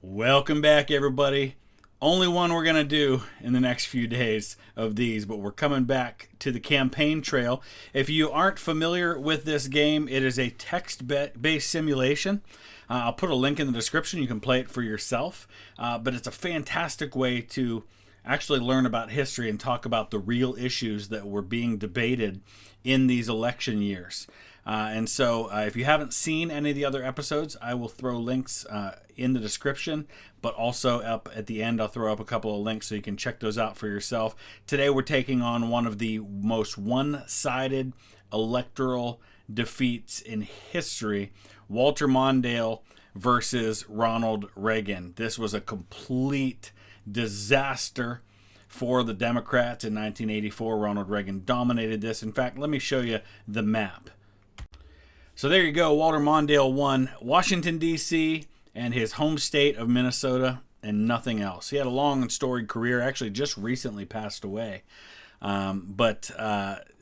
Welcome back, everybody. Only one we're going to do in the next few days of these, but we're coming back to the campaign trail. If you aren't familiar with this game, it is a text-based simulation. I'll put a link in the description. You can play it for yourself, but it's a fantastic way to actually learn about history and talk about the real issues that were being debated in these election years. And so if you haven't seen any of the other episodes, I will throw links in the description, but also up at the end I'll throw up a couple of links so you can check those out for yourself. Today we're taking on one of the most one-sided electoral defeats in history, Walter Mondale versus Ronald Reagan. This was a complete disaster for the Democrats in 1984. Ronald Reagan dominated this. In fact, let me show you the map. So there you go. Walter Mondale won Washington, D.C. and his home state of Minnesota and nothing else. He had a long and storied career, actually just recently passed away. But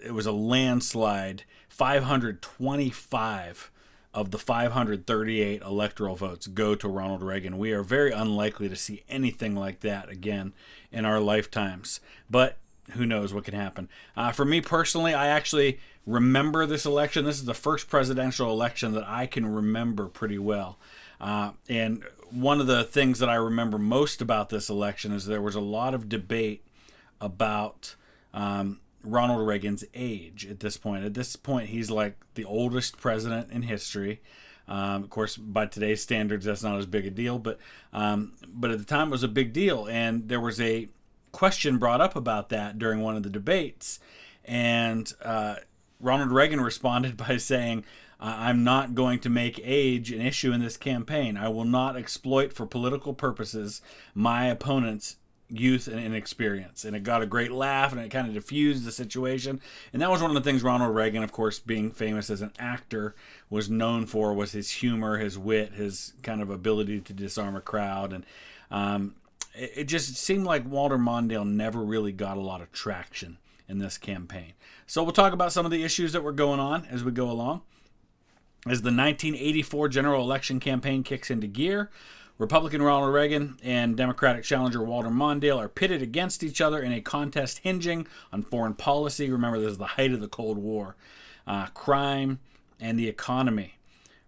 it was a landslide. 525 of the 538 electoral votes go to Ronald Reagan. We are very unlikely to see anything like that again in our lifetimes. But who knows what can happen. For me personally, I actually remember this election. This is the first presidential election that I can remember pretty well. And one of the things that I remember most about this election is there was a lot of debate about Ronald Reagan's age at this point. At this point, he's like the oldest president in history. Of course, by today's standards, that's not as big a deal. But at the time, it was a big deal. And there was a question brought up about that during one of the debates. And Ronald Reagan responded by saying, I'm not going to make age an issue in this campaign. I will not exploit for political purposes my opponent's youth and inexperience. And it got a great laugh, and it kind of diffused the situation. And that was one of the things Ronald Reagan, of course, being famous as an actor, was known for, was his humor, his wit, his kind of ability to disarm a crowd. And it just seemed like Walter Mondale never really got a lot of traction in this campaign. So we'll talk about some of the issues that were going on as we go along. As the 1984 general election campaign kicks into gear, Republican Ronald Reagan and Democratic challenger Walter Mondale are pitted against each other in a contest hinging on foreign policy. Remember, this is the height of the Cold War. Crime and the economy.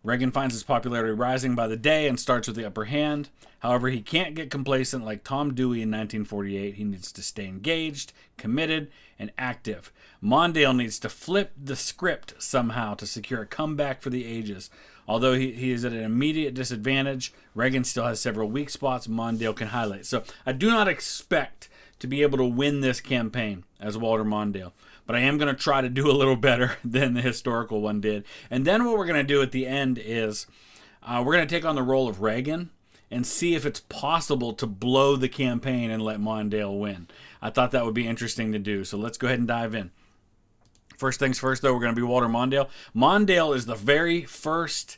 Reagan finds his popularity rising by the day and starts with the upper hand. However, he can't get complacent like Tom Dewey in 1948. He needs to stay engaged, committed, and active. Mondale needs to flip the script somehow to secure a comeback for the ages. Although he is at an immediate disadvantage, Reagan still has several weak spots Mondale can highlight. So I do not expect to be able to win this campaign as Walter Mondale. But I am going to try to do a little better than the historical one did. And then what we're going to do at the end is we're going to take on the role of Reagan and see if it's possible to blow the campaign and let Mondale win. I thought that would be interesting to do. So let's go ahead and dive in. First things first, though, we're going to be Walter Mondale. Mondale is the very first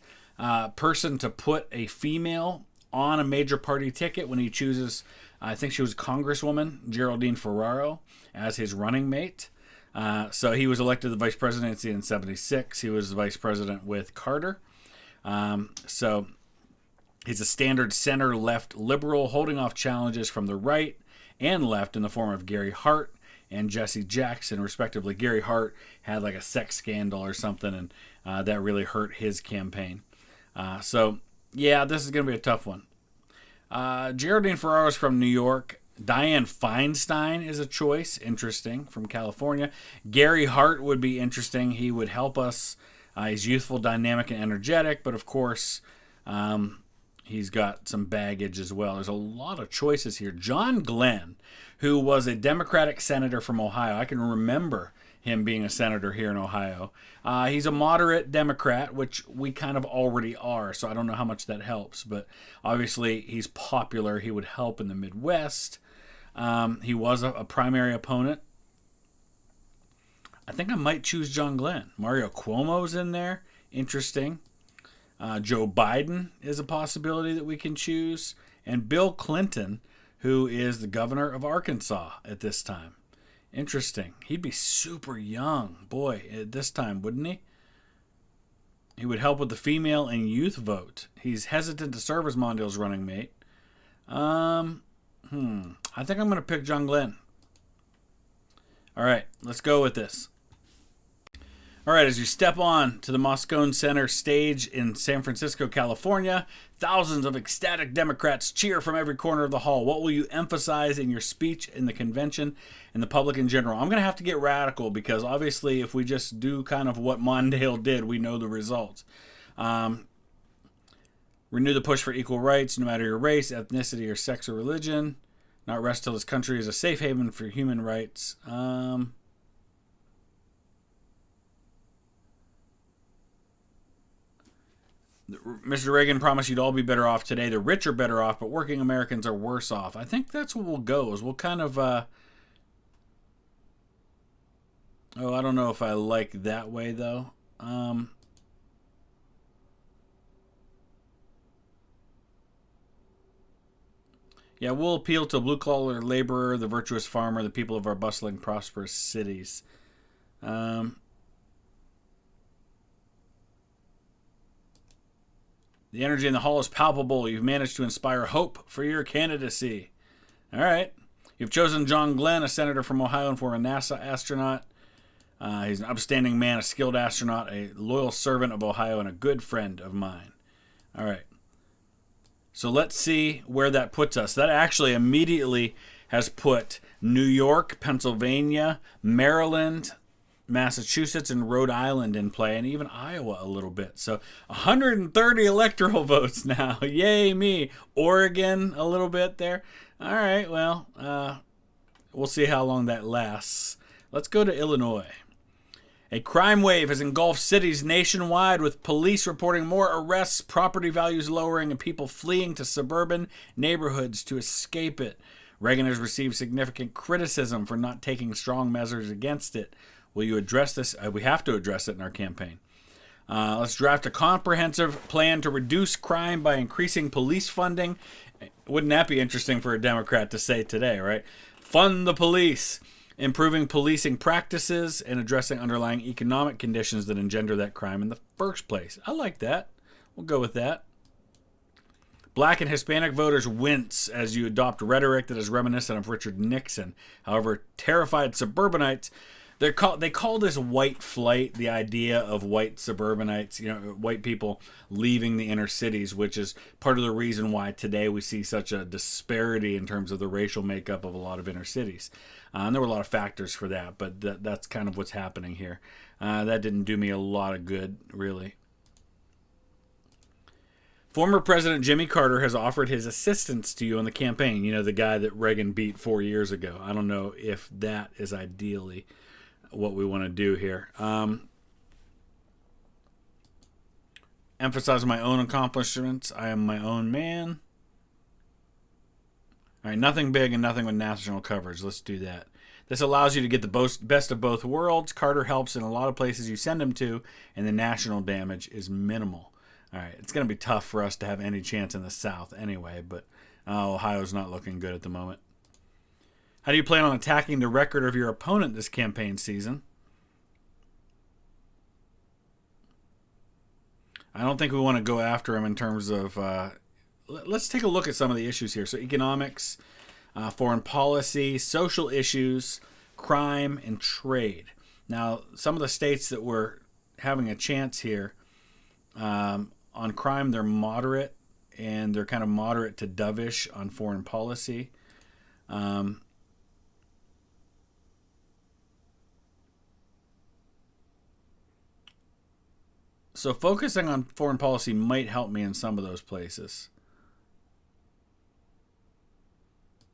person to put a female on a major party ticket when he chooses, I think she was Congresswoman Geraldine Ferraro, as his running mate. So he was elected to the vice presidency in 1976. He was the vice president with Carter. So he's a standard center-left liberal, holding off challenges from the right and left in the form of Gary Hart and Jesse Jackson, respectively. Gary Hart had like a sex scandal or something, and that really hurt his campaign. So, yeah, this is going to be a tough one. Geraldine Ferraro is from New York. Dianne Feinstein is a choice. Interesting. From California. Gary Hart would be interesting. He would help us. He's youthful, dynamic, and energetic, but of course, he's got some baggage as well. There's a lot of choices here. John Glenn, who was a Democratic senator from Ohio. I can remember him being a senator here in Ohio. He's a moderate Democrat, which we kind of already are, so I don't know how much that helps. But obviously, he's popular. He would help in the Midwest. He was a primary opponent. I think I might choose John Glenn. Mario Cuomo's in there. Interesting. Joe Biden is a possibility that we can choose. And Bill Clinton, who is the governor of Arkansas at this time. Interesting. He'd be super young, boy, at this time, wouldn't he? He would help with the female and youth vote. He's hesitant to serve as Mondale's running mate. I think I'm going to pick John Glenn. All right, let's go with this. All right, as you step on to the Moscone Center stage in San Francisco, California, thousands of ecstatic Democrats cheer from every corner of the hall. What will you emphasize in your speech in the convention and the public in general? I'm going to have to get radical because obviously if we just do kind of what Mondale did, we know the results. Renew the push for equal rights, no matter your race, ethnicity, or sex or religion. Not rest till this country is a safe haven for human rights. Mr. Reagan promised you'd all be better off today. The rich are better off, but working Americans are worse off. I think that's what we'll go. Is we'll kind of... I don't know if I like that way, though. Yeah, we'll appeal to blue-collar laborer, the virtuous farmer, the people of our bustling, prosperous cities. The energy in the hall is palpable. You've managed to inspire hope for your candidacy. All right. You've chosen John Glenn, a senator from Ohio and former NASA astronaut. He's an upstanding man, a skilled astronaut, a loyal servant of Ohio, and a good friend of mine. All right. So let's see where that puts us. That actually immediately has put New York, Pennsylvania, Maryland, Massachusetts, and Rhode Island in play, and even Iowa a little bit. So 130 electoral votes now. Yay me. Oregon a little bit there. All right, well, we'll see how long that lasts. Let's go to Illinois. A crime wave has engulfed cities nationwide, with police reporting more arrests, property values lowering, and people fleeing to suburban neighborhoods to escape it. Reagan has received significant criticism for not taking strong measures against it. Will you address this? We have to address it in our campaign. Let's draft a comprehensive plan to reduce crime by increasing police funding. Wouldn't that be interesting for a Democrat to say today, right? Fund the police. Improving policing practices and addressing underlying economic conditions that engender that crime in the first place. I like that. We'll go with that. Black and Hispanic voters wince as you adopt rhetoric that is reminiscent of Richard Nixon. However, terrified suburbanites, they call this white flight, the idea of white suburbanites, white people leaving the inner cities, which is part of the reason why today we see such a disparity in terms of the racial makeup of a lot of inner cities. And there were a lot of factors for that, but that's kind of what's happening here. That didn't do me a lot of good, really. Former President Jimmy Carter has offered his assistance to you in the campaign. The guy that Reagan beat 4 years ago. I don't know if that is ideally what we want to do here. Emphasize my own accomplishments. I am my own man. All right, nothing big and nothing with national coverage. Let's do that. This allows you to get the best of both worlds. Carter helps in a lot of places you send him to, and the national damage is minimal. All right, it's going to be tough for us to have any chance in the South anyway, but Ohio's not looking good at the moment. How do you plan on attacking the record of your opponent this campaign season? I don't think we want to go after him in terms of... let's take a look at some of the issues here. So economics, foreign policy, social issues, crime, and trade. Now, some of the states that we're having a chance here, on crime, they're moderate, and they're kind of moderate to dovish on foreign policy. So focusing on foreign policy might help me in some of those places.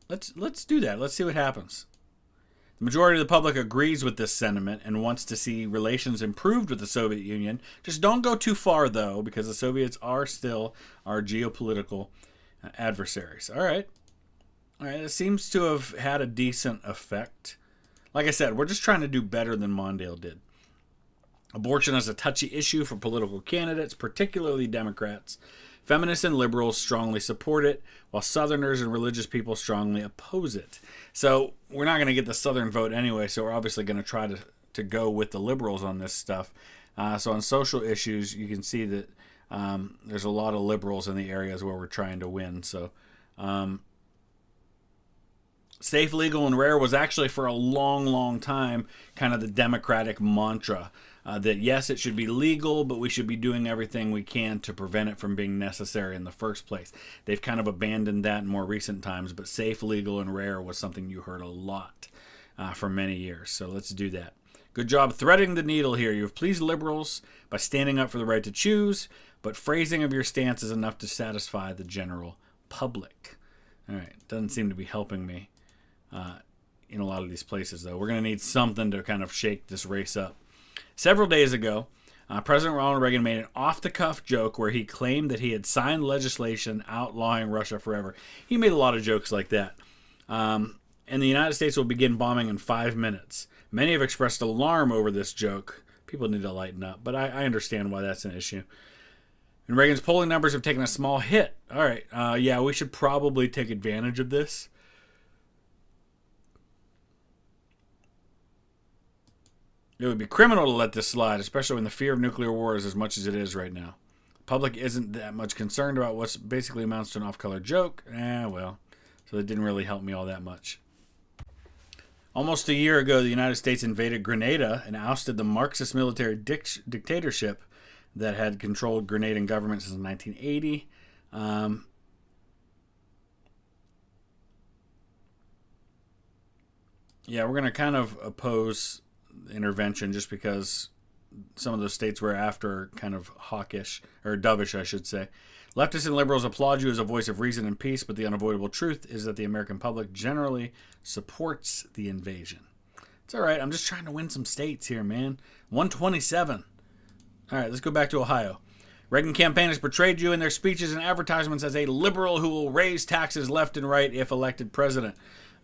Let's do that. Let's see what happens. The majority of the public agrees with this sentiment and wants to see relations improved with the Soviet Union. Just don't go too far, though, because the Soviets are still our geopolitical adversaries. All right. It seems to have had a decent effect. Like I said, we're just trying to do better than Mondale did. Abortion is a touchy issue for political candidates, particularly Democrats. Feminists and liberals strongly support it, while Southerners and religious people strongly oppose it. So we're not going to get the Southern vote anyway, so we're obviously going to try to go with the liberals on this stuff. So on social issues, you can see that there's a lot of liberals in the areas where we're trying to win. So Safe, legal, and rare was actually for a long, long time kind of the Democratic mantra. That yes, it should be legal, but we should be doing everything we can to prevent it from being necessary in the first place. They've kind of abandoned that in more recent times, but safe, legal, and rare was something you heard a lot for many years. So let's do that. Good job threading the needle here. You have pleased liberals by standing up for the right to choose, but phrasing of your stance is enough to satisfy the general public. All right, doesn't seem to be helping me in a lot of these places, though. We're going to need something to kind of shake this race up. Several days ago, President Ronald Reagan made an off-the-cuff joke where he claimed that he had signed legislation outlawing Russia forever. He made a lot of jokes like that. And the United States will begin bombing in 5 minutes. Many have expressed alarm over this joke. People need to lighten up, but I understand why that's an issue. And Reagan's polling numbers have taken a small hit. All right, yeah, we should probably take advantage of this. It would be criminal to let this slide, especially when the fear of nuclear war is as much as it is right now. The public isn't that much concerned about what basically amounts to an off-color joke. Well, so it didn't really help me all that much. Almost a year ago, the United States invaded Grenada and ousted the Marxist military dictatorship that had controlled Grenadian government since 1980. Yeah, we're going to kind of oppose intervention just because some of those states we're after are kind of hawkish, or dovish, I should say. Leftists and liberals applaud you as a voice of reason and peace, but the unavoidable truth is that the American public generally supports the invasion. It's all right. I'm just trying to win some states here, man. 127. All right, let's go back to Ohio. Reagan campaign has portrayed you in their speeches and advertisements as a liberal who will raise taxes left and right if elected president.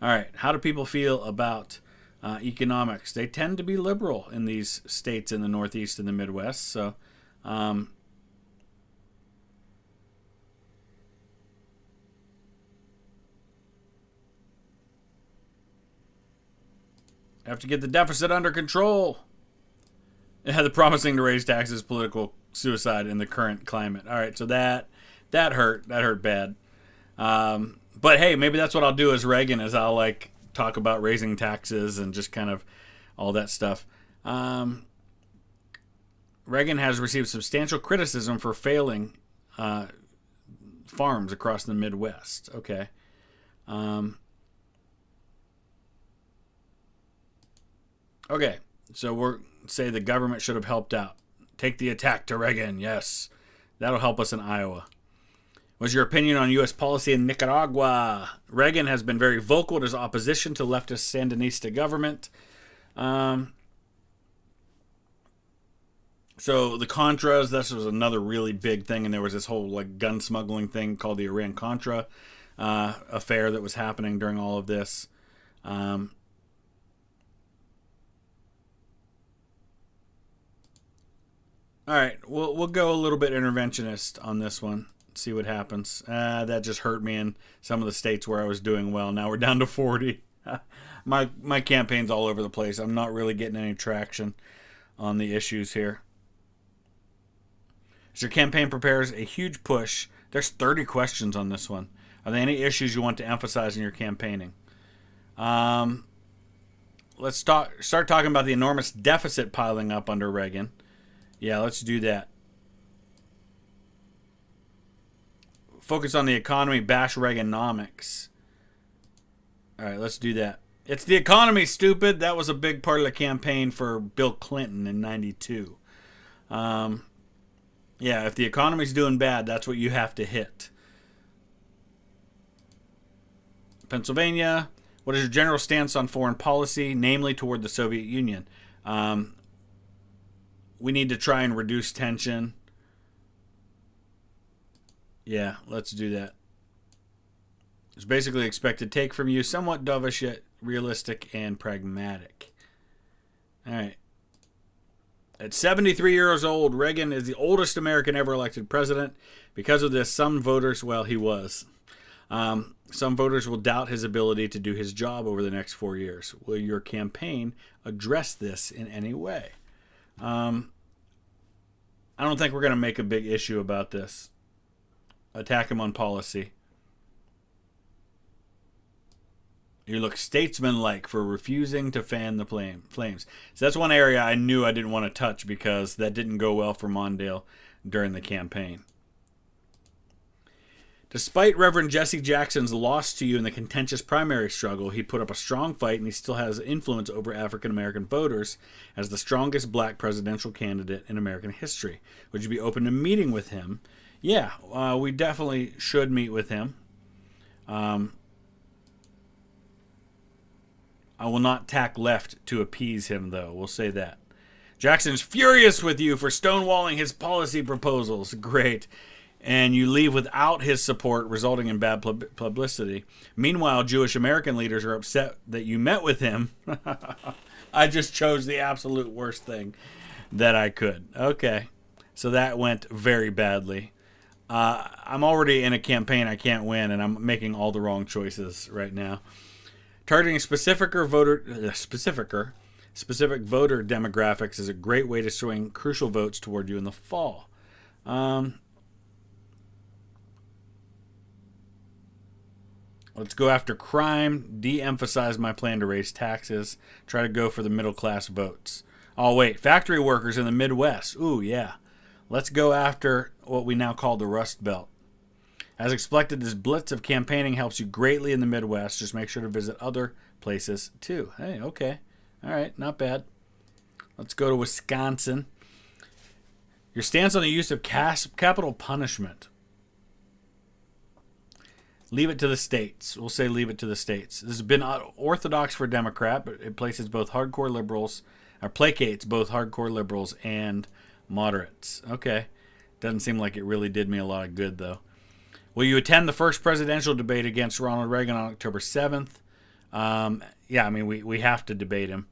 All right, how do people feel about economics? They tend to be liberal in these states in the Northeast and the Midwest. So, have to get the deficit under control. It had the promising to raise taxes political suicide in the current climate. All right, so that hurt. That hurt bad. But hey, maybe that's what I'll do as Reagan, is I'll like talk about raising taxes and just kind of all that stuff. Reagan has received substantial criticism for failing farms across the Midwest. Okay. Okay, so we're say the government should have helped out. Take the attack to Reagan. Yes, that'll help us in Iowa. What's your opinion on U.S. policy in Nicaragua? Reagan has been very vocal in his opposition to leftist Sandinista government. So the Contras, this was another really big thing, and there was this whole like gun smuggling thing called the Iran-Contra affair that was happening during all of this. All right, we'll go a little bit interventionist on this one. See what happens. That just hurt me in some of the states where I was doing well. Now we're down to 40. My campaign's all over the place. I'm not really getting any traction on the issues here. As your campaign prepares a huge push, there's 30 questions on this one. Are there any issues you want to emphasize in your campaigning? Let's start talking about the enormous deficit piling up under Reagan. Yeah, let's do that. Focus on the economy, bash Reaganomics. All right, let's do that. It's the economy, stupid. That was a big part of the campaign for Bill Clinton in 92. Yeah, if the economy's doing bad, that's what you have to hit. Pennsylvania, what is your general stance on foreign policy, namely toward the Soviet Union? We need to try and reduce tension. Yeah, let's do that. It's basically expected take from you, somewhat dovish yet realistic and pragmatic. All right. At 73 years old, Reagan is the oldest American ever elected president. Because of this, some voters, well, he was. Some voters will doubt his ability to do his job over the next 4 years. Will your campaign address this in any way? I don't think we're going to make a big issue about this. Attack him on policy. You look statesman-like for refusing to fan the flames. So that's one area I knew I didn't want to touch because that didn't go well for Mondale during the campaign. Despite Reverend Jesse Jackson's loss to you in the contentious primary struggle, he put up a strong fight and he still has influence over African American voters as the strongest black presidential candidate in American history. Would you be open to meeting with him? Yeah, we definitely should meet with him. I will not tack left to appease him, though. We'll say that. Jackson's furious with you for stonewalling his policy proposals. Great. And you leave without his support, resulting in bad publicity. Meanwhile, Jewish American leaders are upset that you met with him. I just chose the absolute worst thing that I could. Okay. So that went very badly. I'm already in a campaign I can't win, and I'm making all the wrong choices right now. Targeting specific voter demographics is a great way to swing crucial votes toward you in the fall. Let's go after crime, de-emphasize my plan to raise taxes, try to go for the middle-class votes. Oh, wait, factory workers in the Midwest. Ooh, yeah. Let's go after what we now call the Rust Belt. As expected, this blitz of campaigning helps you greatly in the Midwest. Just make sure to visit other places, too. Hey, okay. All right, not bad. Let's go to Wisconsin. Your stance on the use of capital punishment. Leave it to the states. We'll say leave it to the states. This has been orthodox for a Democrat, but it places both hardcore liberals, or placates both hardcore liberals and moderates. Okay. Doesn't seem like it really did me a lot of good, though. Will you attend the first presidential debate against Ronald Reagan on October 7th? Yeah, I mean, we have to debate him.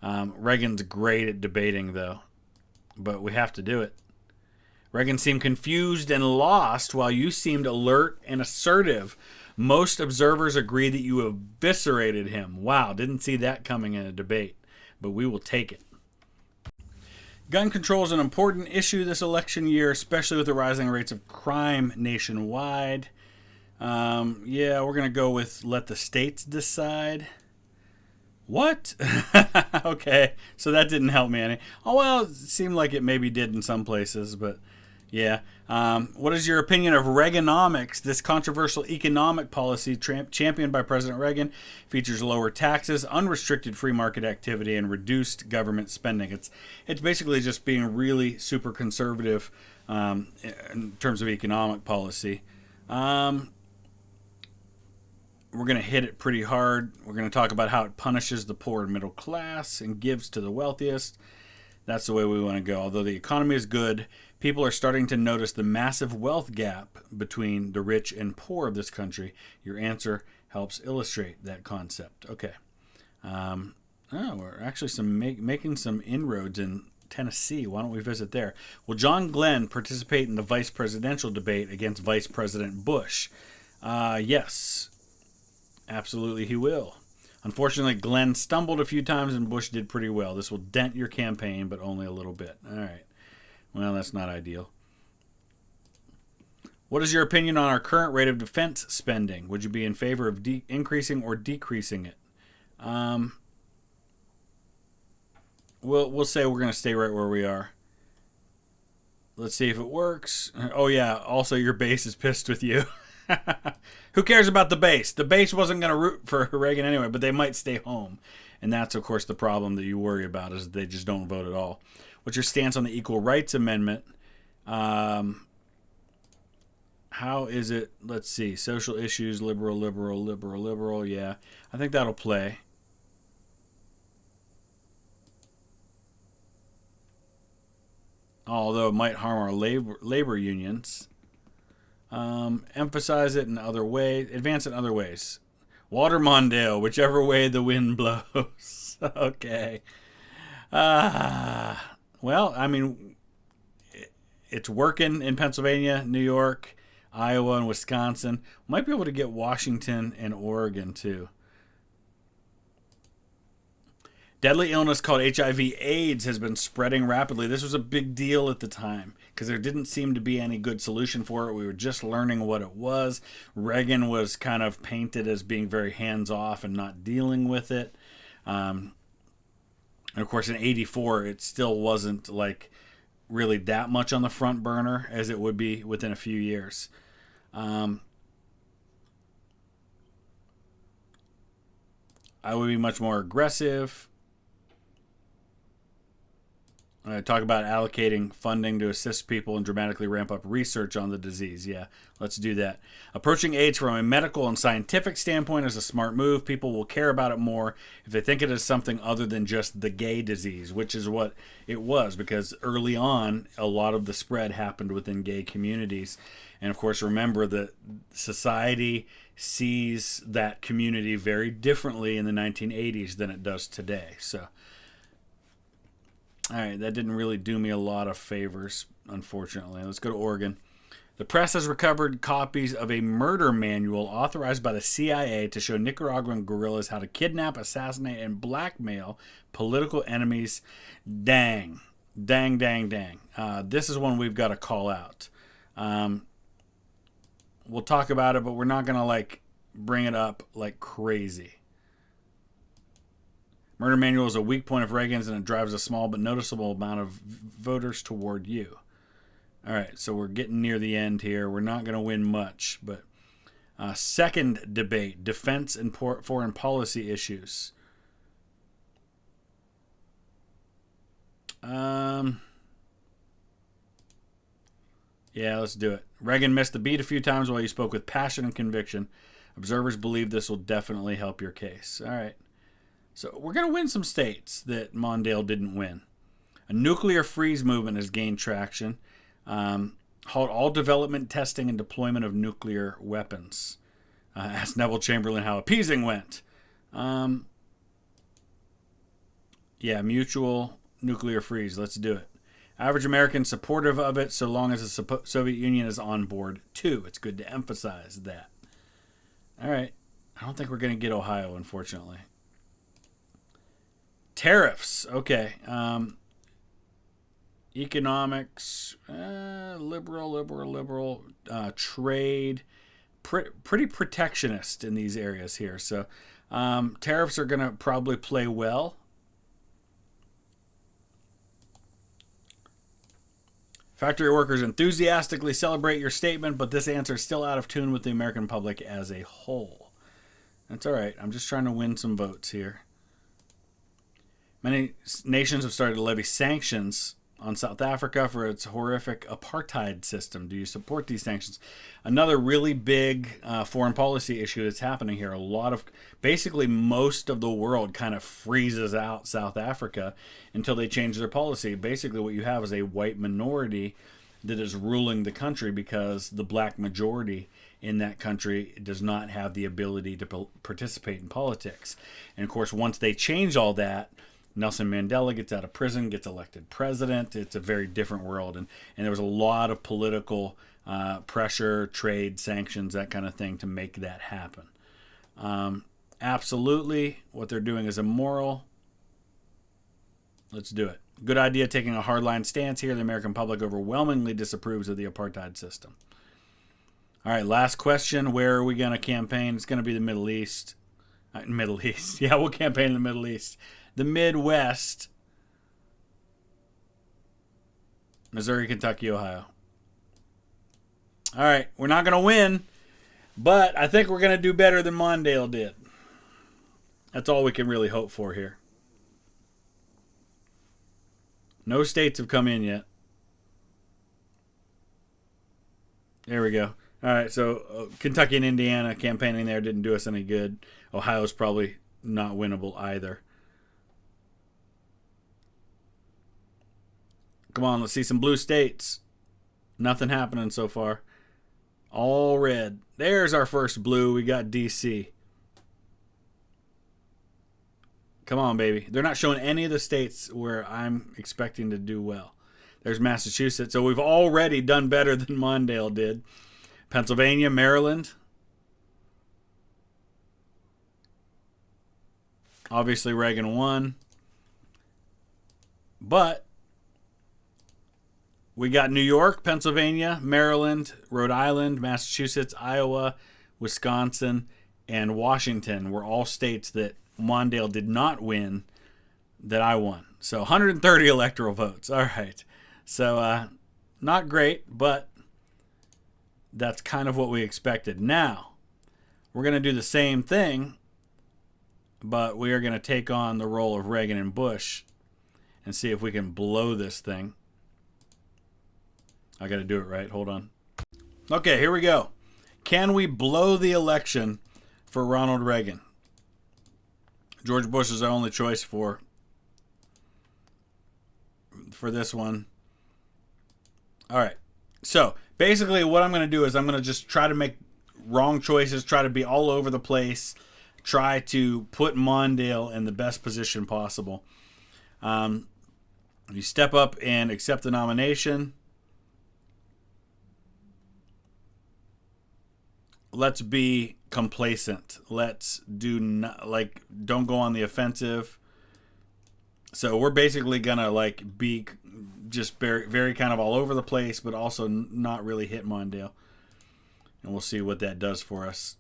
Reagan's great at debating, though, but we have to do it. Reagan seemed confused and lost, while you seemed alert and assertive. Most observers agree that you eviscerated him. Wow, didn't see that coming in a debate, but we will take it. Gun control is an important issue this election year, especially with the rising rates of crime nationwide. Yeah, we're going to go with let the states decide. What? Okay, so that didn't help me any. Oh, well, it seemed like it maybe did in some places, but yeah. What is your opinion of Reaganomics? This controversial economic policy championed by President Reagan features lower taxes, unrestricted free market activity, and reduced government spending. It's basically just being really super conservative in terms of economic policy. We're going to hit it pretty hard. We're going to talk about how it punishes the poor and middle class and gives to the wealthiest. That's the way we want to go. Although the economy is good, people are starting to notice the massive wealth gap between the rich and poor of this country. Your answer helps illustrate that concept. Okay. We're actually making some inroads in Tennessee. Why don't we visit there? Will John Glenn participate in the vice presidential debate against Vice President Bush? Yes. Absolutely he will. Unfortunately, Glenn stumbled a few times and Bush did pretty well. This will dent your campaign, but only a little bit. All right. Well, that's not ideal. What is your opinion on our current rate of defense spending? Would you be in favor of increasing or decreasing it? We'll say we're going to stay right where we are. Let's see if it works. Oh, yeah. Also, your base is pissed with you. Who cares about the base? The base wasn't going to root for Reagan anyway, but they might stay home. And that's, of course, the problem that you worry about is they just don't vote at all. What's your stance on the Equal Rights Amendment? How is it? Let's see. Social issues, liberal. Yeah, I think that'll play. Although it might harm our labor unions. Emphasize it in other ways. Advance it in other ways. Water Mondale, whichever way the wind blows. Okay. Well, I mean, it's working in Pennsylvania, New York, Iowa, and Wisconsin. Might be able to get Washington and Oregon, too. Deadly illness called HIV/AIDS has been spreading rapidly. This was a big deal at the time because there didn't seem to be any good solution for it. We were just learning what it was. Reagan was kind of painted as being very hands-off and not dealing with it. And of course, in '84, it still wasn't like really that much on the front burner as it would be within a few years. I would be much more aggressive. Talk about allocating funding to assist people and dramatically ramp up research on the disease. Yeah, let's do that. Approaching AIDS from a medical and scientific standpoint is a smart move. People will care about it more if they think it is something other than just the gay disease, which is what it was, because early on, a lot of the spread happened within gay communities. And of course, remember that society sees that community very differently in the 1980s than it does today. So, all right, that didn't really do me a lot of favors, unfortunately. Let's go to Oregon. The press has recovered copies of a murder manual authorized by the CIA to show Nicaraguan guerrillas how to kidnap, assassinate, and blackmail political enemies. Dang. Dang, dang, dang. This is one we've got to call out. We'll talk about it, but we're not going to, bring it up like crazy. Murder manual is a weak point of Reagan's, and it drives a small but noticeable amount of voters toward you. All right, so we're getting near the end here. We're not going to win much, but second debate, defense and foreign policy issues. Yeah, let's do it. Reagan missed the beat a few times while he spoke with passion and conviction. Observers believe this will definitely help your case. All right. So we're going to win some states that Mondale didn't win. A nuclear freeze movement has gained traction. Halt all development, testing, and deployment of nuclear weapons. Asked Neville Chamberlain how appeasing went. Yeah, mutual nuclear freeze. Let's do it. Average American supportive of it so long as the Soviet Union is on board too. It's good to emphasize that. All right. I don't think we're going to get Ohio, unfortunately. Tariffs. Okay. Economics. Liberal. Trade. Pretty protectionist in these areas here. So tariffs are going to probably play well. Factory workers enthusiastically celebrate your statement, but this answer is still out of tune with the American public as a whole. That's all right. I'm just trying to win some votes here. Many nations have started to levy sanctions on South Africa for its horrific apartheid system. Do you support these sanctions? Another really big foreign policy issue that's happening here. Basically most of the world kind of freezes out South Africa until they change their policy. Basically what you have is a white minority that is ruling the country because the black majority in that country does not have the ability to participate in politics. And of course, once they change all that, Nelson Mandela gets out of prison, gets elected president. It's a very different world. And there was a lot of political pressure, trade, sanctions, that kind of thing to make that happen. Absolutely, what they're doing is immoral. Let's do it. Good idea taking a hardline stance here. The American public overwhelmingly disapproves of the apartheid system. All right, last question. Where are we going to campaign? It's going to be the Middle East. Middle East. Yeah, we'll campaign in the Middle East. The Midwest. Missouri, Kentucky, Ohio. All right, we're not going to win, but I think we're going to do better than Mondale did. That's all we can really hope for here. No states have come in yet. There we go. All right, so Kentucky and Indiana campaigning there didn't do us any good. Ohio's probably not winnable either. Come on, let's see some blue states. Nothing happening so far. All red. There's our first blue. We got D.C. Come on, baby. They're not showing any of the states where I'm expecting to do well. There's Massachusetts. So we've already done better than Mondale did. Pennsylvania, Maryland. Obviously, Reagan won. But we got New York, Pennsylvania, Maryland, Rhode Island, Massachusetts, Iowa, Wisconsin, and Washington were all states that Mondale did not win that I won. So 130 electoral votes. All right. So not great, but that's kind of what we expected. Now, we're going to do the same thing, but we are going to take on the role of Reagan and Bush and see if we can blow this thing. I got to do it right. Hold on. Okay, here we go. Can we blow the election for Ronald Reagan? George Bush is our only choice for this one. All right. So basically what I'm going to do is I'm going to just try to make wrong choices, try to be all over the place, try to put Mondale in the best position possible. You step up and accept the nomination. Let's be complacent. Let's don't go on the offensive. So we're basically gonna be just very, very kind of all over the place, but also not really hit Mondale. And we'll see what that does for us.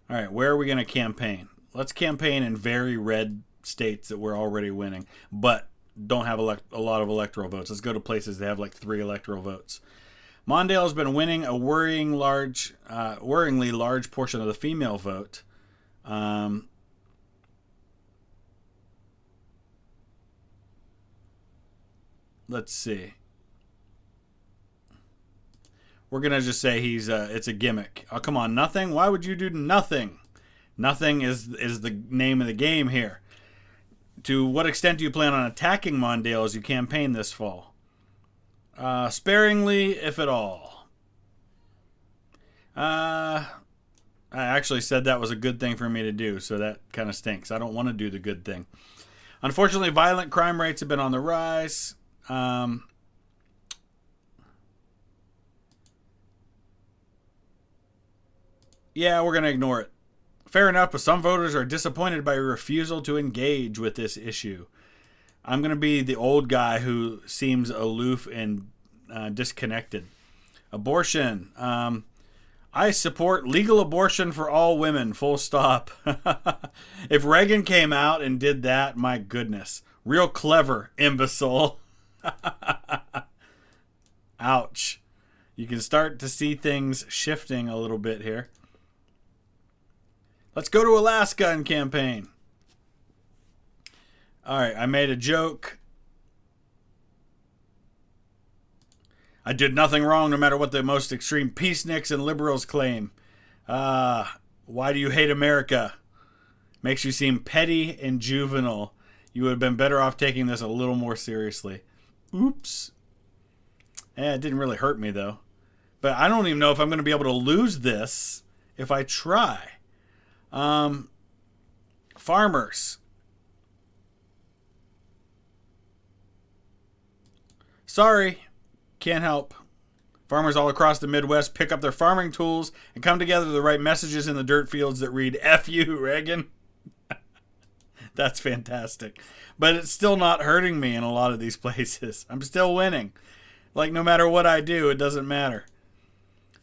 All right, where are we gonna campaign? Let's campaign in very red states that we're already winning, but don't have a lot of electoral votes. Let's go to places that have 3 electoral votes. Mondale has been winning a worryingly large portion of the female vote. Let's see. We're going to just say it's a gimmick. Oh, come on, nothing? Why would you do nothing? Nothing is the name of the game here. To what extent do you plan on attacking Mondale as you campaign this fall? Sparingly, if at all. I actually said that was a good thing for me to do, so that kind of stinks. I don't want to do the good thing. Unfortunately, violent crime rates have been on the rise. Yeah, we're going to ignore it. Fair enough, but some voters are disappointed by your refusal to engage with this issue. I'm going to be the old guy who seems aloof and disconnected. Abortion. I support legal abortion for all women, full stop. If Reagan came out and did that, my goodness. Real clever, imbecile. Ouch. You can start to see things shifting a little bit here. Let's go to Alaska and campaign. All right, I made a joke. I did nothing wrong no matter what the most extreme peaceniks and liberals claim. Why do you hate America? Makes you seem petty and juvenile. You would have been better off taking this a little more seriously. Oops. It didn't really hurt me, though. But I don't even know if I'm going to be able to lose this if I try. Farmers. Sorry, can't help. Farmers all across the Midwest pick up their farming tools and come together to write messages in the dirt fields that read, F you, Reagan. That's fantastic. But it's still not hurting me in a lot of these places. I'm still winning. No matter what I do, it doesn't matter.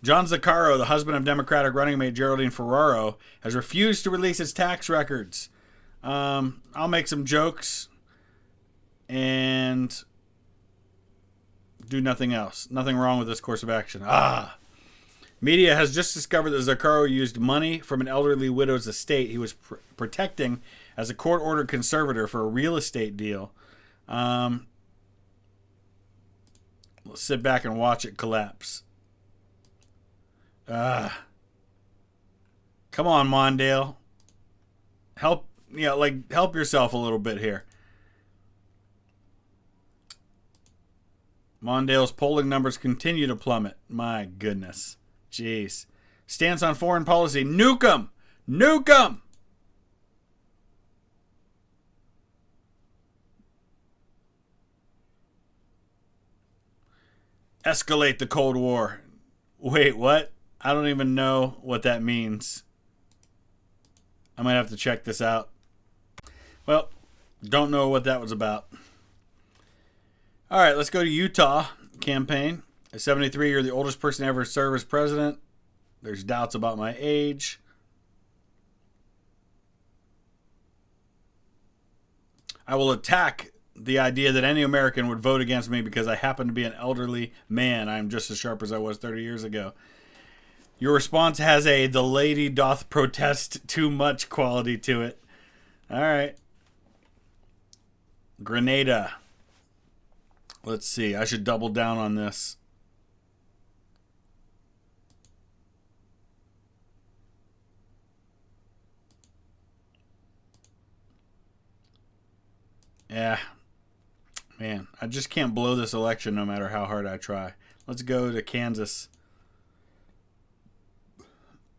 John Zaccaro, the husband of Democratic running mate Geraldine Ferraro, has refused to release his tax records. I'll make some jokes and do nothing else. Nothing wrong with this course of action. Media has just discovered that Zaccaro used money from an elderly widow's estate he was protecting as a court-ordered conservator for a real estate deal. Let's sit back and watch it collapse. Come on, Mondale. Help yourself a little bit here. Mondale's polling numbers continue to plummet. My goodness. Jeez. Stance on foreign policy. Nuke 'em! Nuke 'em! Escalate the Cold War. Wait, what? I don't even know what that means. I might have to check this out. Well, Don't know what that was about. All right, let's go to Utah campaign. At 73, you're the oldest person to ever serve as president. There's doubts about my age. I will attack the idea that any American would vote against me because I happen to be an elderly man. I'm just as sharp as I was 30 years ago. Your response has a "the lady doth protest too much" quality to it. All right. Grenada. Let's see. I should double down on this. Yeah. Man, I just can't blow this election no matter how hard I try. Let's go to Kansas.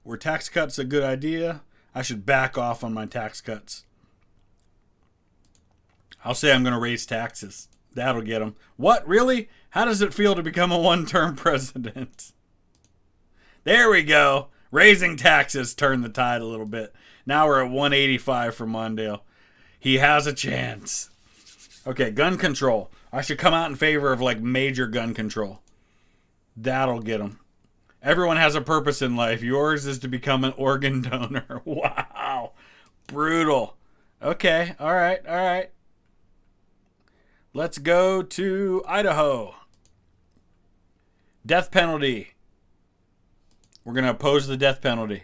Were tax cuts a good idea? I should back off on my tax cuts. I'll say I'm going to raise taxes. That'll get them. What? Really? How does it feel to become a one-term president? There we go. Raising taxes turned the tide a little bit. Now we're at 185 for Mondale. He has a chance. Okay, gun control. I should come out in favor of like major gun control. That'll get him. Everyone has a purpose in life. Yours is to become an organ donor. Wow. Brutal. Okay, all right. Let's go to Idaho. Death penalty. We're going to oppose the death penalty.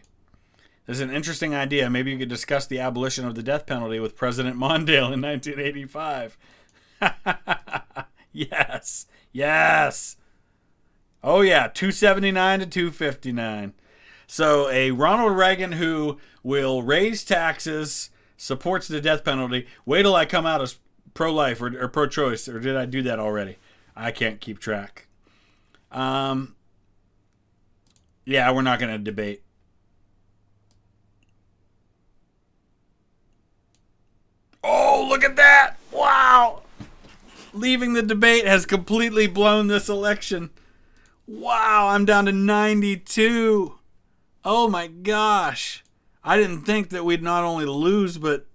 There's an interesting idea. Maybe you could discuss the abolition of the death penalty with President Mondale in 1985. Yes. Oh, yeah. 279 to 259. So a Ronald Reagan who will raise taxes, supports the death penalty. Wait till I come out as pro-life or pro-choice. Or did I do that already? I can't keep track. Yeah, we're not going to debate. Oh, look at that. Wow. Leaving the debate has completely blown this election. Wow, I'm down to 92. Oh my gosh. I didn't think that we'd not only lose, but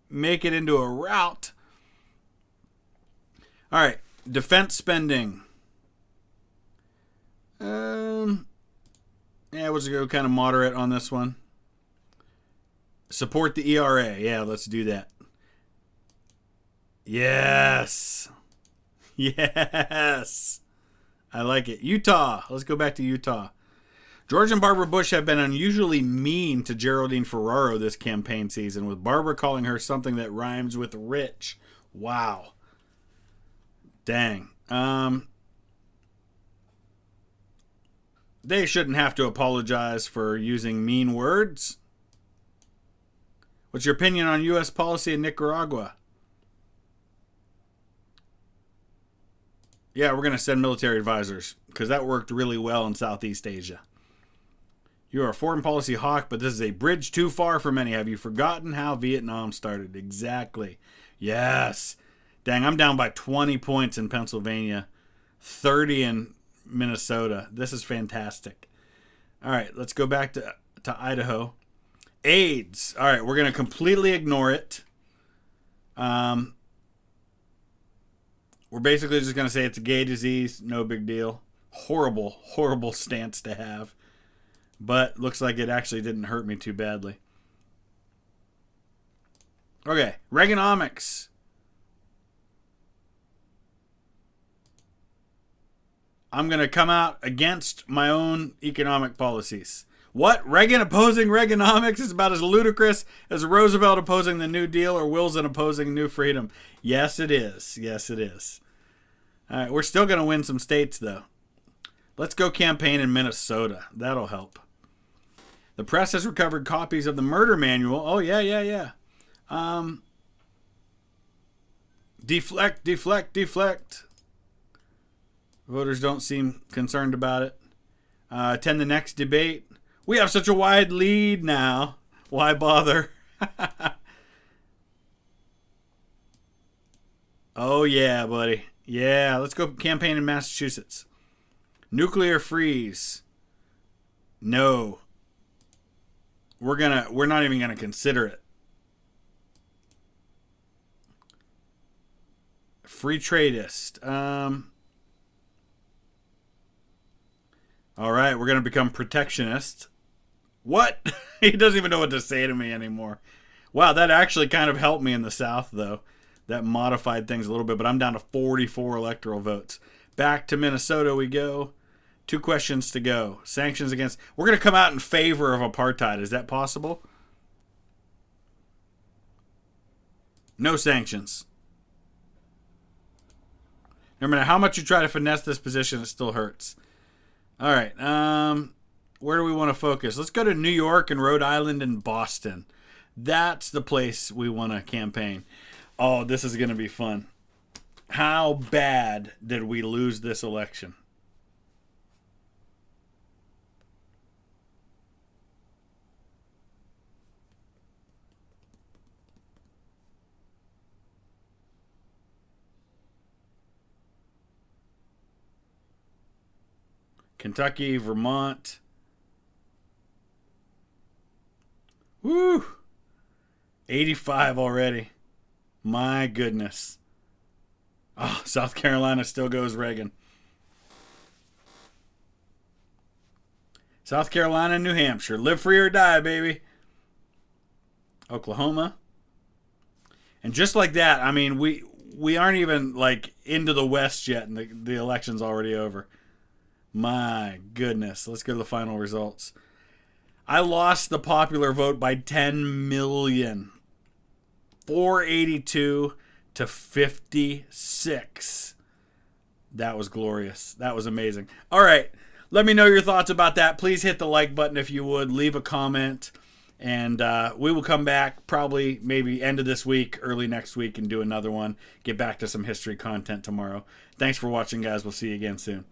make it into a rout. All right, defense spending. Yeah, we'll just go kind of moderate on this one. Support the ERA. Yeah, let's do that. Yes. I like it. Utah. Let's go back to Utah. George and Barbara Bush have been unusually mean to Geraldine Ferraro this campaign season, with Barbara calling her something that rhymes with rich. Wow. Dang. They shouldn't have to apologize for using mean words. What's your opinion on U.S. policy in Nicaragua? Yeah, we're going to send military advisors because that worked really well in Southeast Asia. You're a foreign policy hawk, but this is a bridge too far for many. Have you forgotten how Vietnam started? Exactly. Yes. Dang, I'm down by 20 points in Pennsylvania, 30 in Minnesota. This is fantastic. All right, let's go back to Idaho. AIDS. All right, we're going to completely ignore it. We're basically just going to say it's a gay disease. No big deal. Horrible stance to have. But looks like it actually didn't hurt me too badly. Okay, Reaganomics. I'm going to come out against my own economic policies. What? Reagan opposing Reaganomics is about as ludicrous as Roosevelt opposing the New Deal or Wilson opposing New Freedom. Yes, it is. All right, we're still going to win some states, though. Let's go campaign in Minnesota. That'll help. The press has recovered copies of the murder manual. Oh, yeah. Deflect. Voters don't seem concerned about it. Attend the next debate. We have such a wide lead now. Why bother? Oh, yeah, buddy. Yeah, let's go campaign in Massachusetts. Nuclear freeze. No. We're not even gonna consider it. Free tradeist. All right, we're going to become protectionist. What? He doesn't even know what to say to me anymore. Wow, that actually kind of helped me in the South, though. That modified things a little bit, but I'm down to 44 electoral votes. Back to Minnesota we go. 2 questions to go. Sanctions against... We're going to come out in favor of apartheid. Is that possible? No sanctions. No matter how much you try to finesse this position, it still hurts. All right. Where do we want to focus? Let's go to New York and Rhode Island and Boston. That's the place we want to campaign. Oh, this is going to be fun. How bad did we lose this election? Kentucky, Vermont. Woo! 85 already. My goodness. Oh, South Carolina still goes Reagan. South Carolina and New Hampshire. Live free or die, baby. Oklahoma. And just like that, I mean, we aren't even like into the West yet, and the election's already over. My goodness. Let's go to the final results. I lost the popular vote by 10 million. 482 to 56. That was glorious. That was amazing. All right. Let me know your thoughts about that. Please hit the like button if you would. Leave a comment. And we will come back probably maybe end of this week, early next week, and do another one. Get back to some history content tomorrow. Thanks for watching, guys. We'll see you again soon.